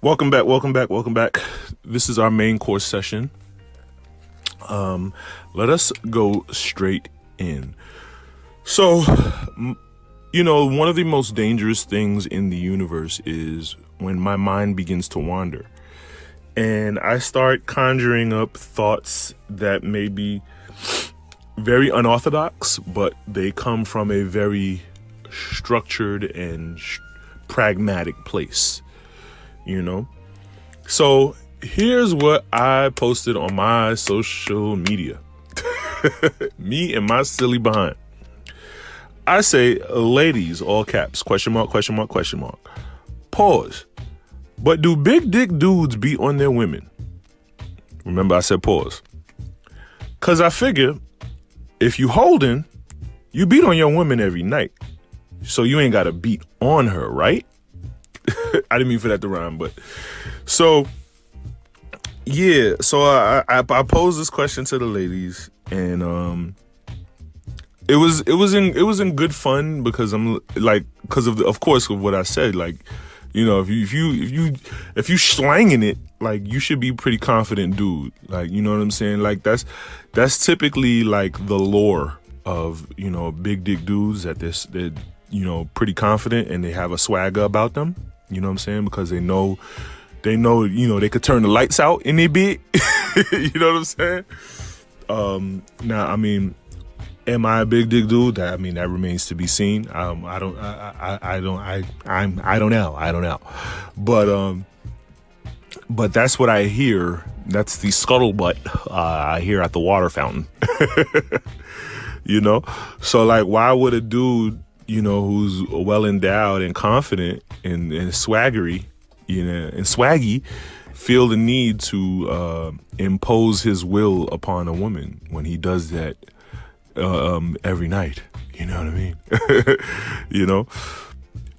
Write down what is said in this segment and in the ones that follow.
Welcome back, welcome back, welcome back. This is our main course session. Let us go straight in. So, one of the most dangerous things in the universe is when my mind begins to wander. And I start conjuring up thoughts that may be very unorthodox, but they come from a very structured and pragmatic place. So here's what I posted on my social media. Me and my silly behind. I say, ladies, all caps, question mark, question mark, question mark. Pause. But do big dick dudes beat on their women? Remember, I said pause. Because I figure if you holding, you beat on your woman every night. So you ain't got to beat on her, right? I didn't mean for that to rhyme, but so yeah. So I posed this question to the ladies, and it was in good fun because I'm like, because of course of what I said, like, if you slanging it, like, you should be pretty confident dude, like, you know what I'm saying, like that's typically like the lore of big dick dudes, that they're pretty confident and they have a swagger about them. You know what I'm saying? Because they know, they could turn the lights out in their bed. You know what I'm saying? Now, I mean, am I a big dick dude? That remains to be seen. I don't know. But that's what I hear. That's the scuttlebutt I hear at the water fountain. So like, why would a dude, who's well endowed and confident and swaggery, and swaggy, feel the need to impose his will upon a woman when he does that every night? You know what I mean?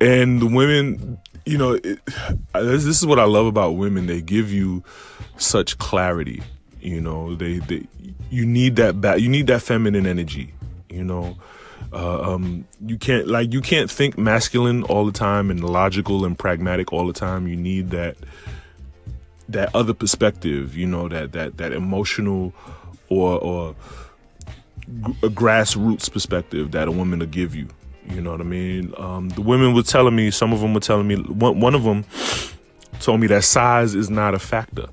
And the women, this is what I love about women. They give you such clarity. You need that feminine energy. You can't think masculine all the time and logical and pragmatic all the time. You need that other perspective, that emotional or a grassroots perspective that a woman will give you. You know what I mean? The women were telling me, some of them were telling me, one of them told me that size is not a factor.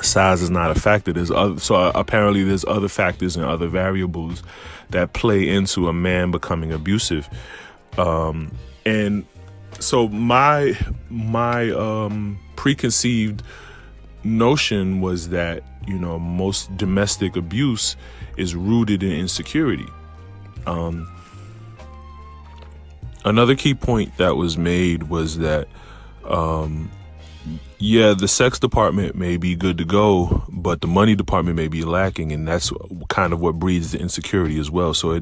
Size is not a factor. Apparently there's other factors and other variables that play into a man becoming abusive. And so my preconceived notion was that, most domestic abuse is rooted in insecurity. Another key point that was made was that, the sex department may be good to go, but the money department may be lacking, and that's kind of what breeds the insecurity as well. So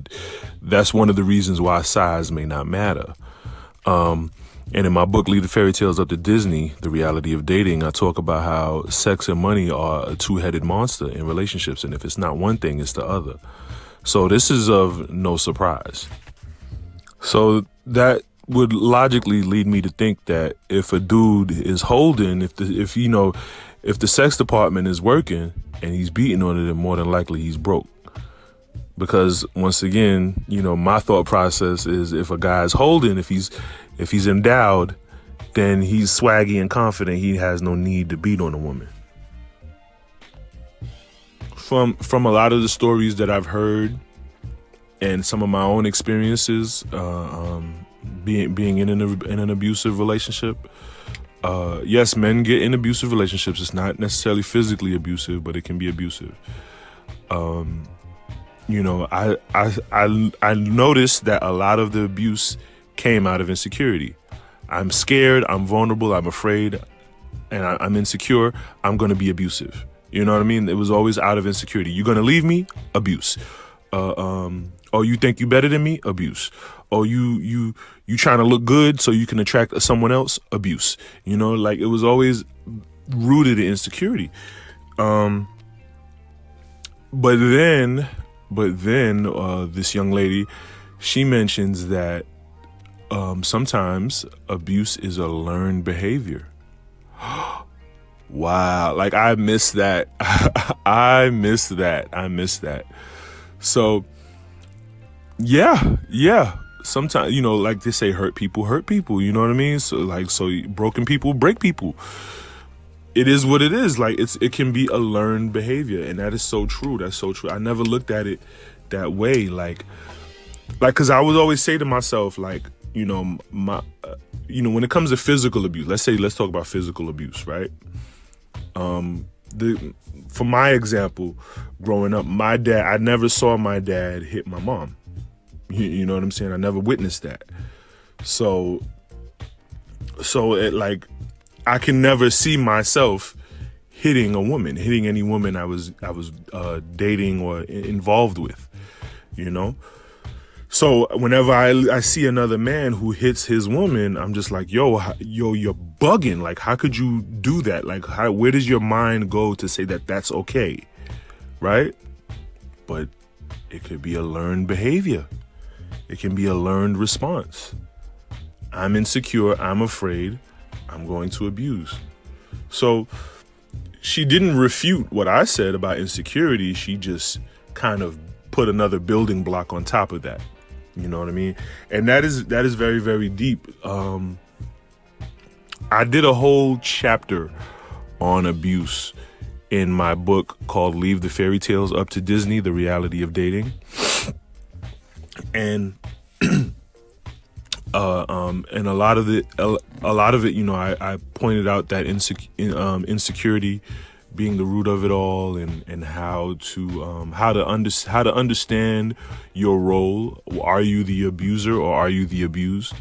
that's one of the reasons why size may not matter. And in my book, Leave the Fairy Tales Up to Disney, The Reality of Dating, I talk about how sex and money are a two-headed monster in relationships, and if it's not one thing, it's the other. So this is of no surprise. So that would logically lead me to think that if a dude is holding, if the sex department is working and he's beating on it, then more than likely he's broke. Because once again, my thought process is, if a guy's holding, if he's endowed, then he's swaggy and confident. He has no need to beat on a woman. From a lot of the stories that I've heard and some of my own experiences, being in an abusive relationship. Yes, men get in abusive relationships. It's not necessarily physically abusive, but it can be abusive. I noticed that a lot of the abuse came out of insecurity. I'm scared, I'm vulnerable, I'm afraid, and I'm insecure. I'm going to be abusive. You know what I mean? It was always out of insecurity. You're going to leave me? Abuse. Oh, you think you better than me? Abuse. Oh, you trying to look good so you can attract someone else? Abuse. Like, it was always rooted in insecurity. But then this young lady, she mentions that sometimes abuse is a learned behavior. Wow. Like I miss that. I miss that. So yeah. Sometimes, like they say, hurt people, you know what I mean? So broken people break people. It is what it is. Like it can be a learned behavior, and that is so true. That's so true. I never looked at it that way. Like, cause I would always say to myself, like, when it comes to physical abuse, let's talk about physical abuse, right? For my example, growing up, I never saw my dad hit my mom. You know what I'm saying? I never witnessed that. So I can never see myself hitting any woman I was dating or involved with, So whenever I see another man who hits his woman, I'm just like, yo, you're bugging. Like, how could you do that? Like, where does your mind go to say that that's okay, right? But it could be a learned behavior. It can be a learned response. I'm insecure. I'm afraid. I'm going to abuse. So she didn't refute what I said about insecurity. She just kind of put another building block on top of that. You know what I mean? And that is very, very deep. I did a whole chapter on abuse in my book called Leave the Fairy Tales Up to Disney, The Reality of Dating. And and a lot of it, I pointed out that insecurity being the root of it all, and how to understand your role. Are you the abuser or are you the abused?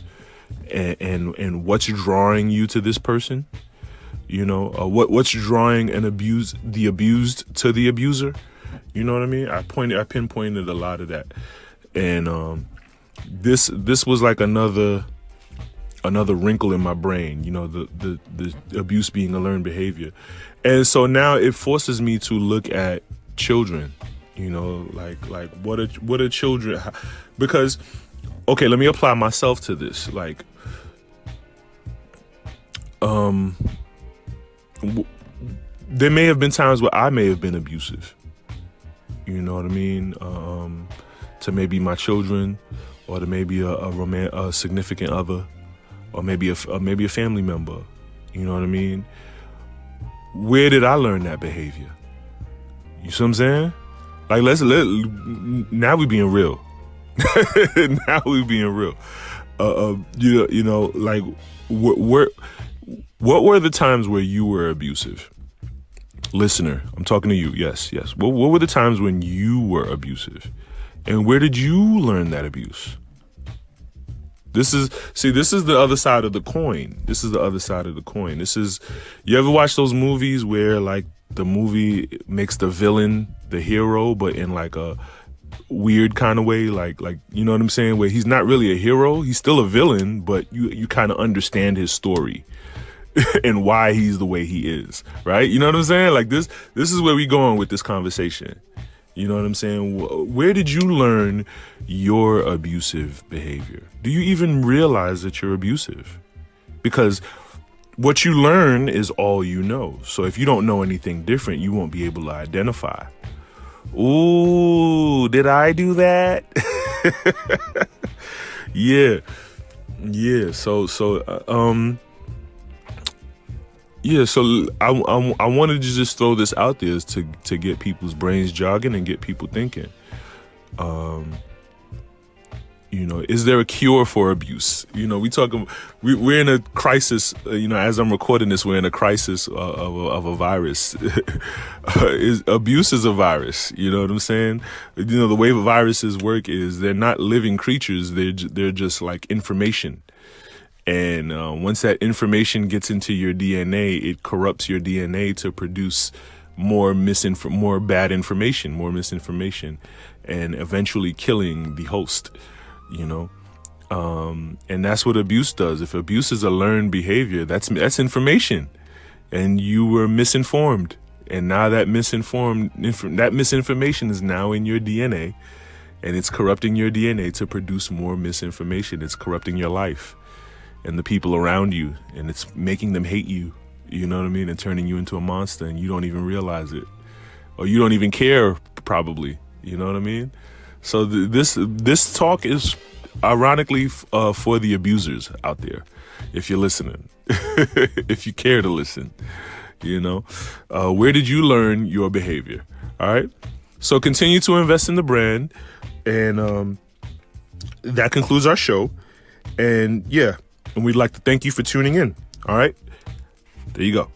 And what's drawing you to this person? What's drawing the abused to the abuser? You know what I mean? I pinpointed a lot of that, and this was like another wrinkle in my brain. The abuse being a learned behavior. And so now it forces me to look at children, like what are children? Because, okay, let me apply myself to this. Like, there may have been times where I may have been abusive. You know what I mean? To maybe my children, or to maybe a significant other, or maybe a family member. You know what I mean? Where did I learn that behavior? You see what I'm saying? Like, now we being real. Now we being real. Like, what were the times where you were abusive? Listener, I'm talking to you. Yes. What were the times when you were abusive? And where did you learn that abuse? This is the other side of the coin. You ever watch those movies where, like, the movie makes the villain the hero, but in like a weird kind of way, like, you know what I'm saying? Where he's not really a hero, he's still a villain, but you kind of understand his story and why he's the way he is, right? You know what I'm saying? Like, this is where we going with this conversation. You know what I'm saying? Where did you learn your abusive behavior? Do you even realize that you're abusive? Because what you learn is all you know. So if you don't know anything different, you won't be able to identify. Ooh, did I do that? Yeah. So I wanted to just throw this out there to get people's brains jogging and get people thinking. Is there a cure for abuse? We're in a crisis. As I'm recording this, we're in a crisis of a virus. Abuse is a virus. You know what I'm saying? The way viruses work is they're not living creatures. They're just like information. And once that information gets into your DNA, it corrupts your DNA to produce more bad information, more misinformation, and eventually killing the host, And that's what abuse does. If abuse is a learned behavior, that's information, and you were misinformed. And now that misinformation is now in your DNA, and it's corrupting your DNA to produce more misinformation. It's corrupting your life and the people around you, and it's making them hate you. you know what I mean, and turning you into a monster, and you don't even realize it, or you don't even care, probably, you know what I mean? So this talk is ironically for the abusers out there, if you're listening, if you care to listen, you know. Where did you learn your behavior? All right. So continue to invest in the brand, and that concludes our show. And yeah, and we'd like to thank you for tuning in. All right, there you go.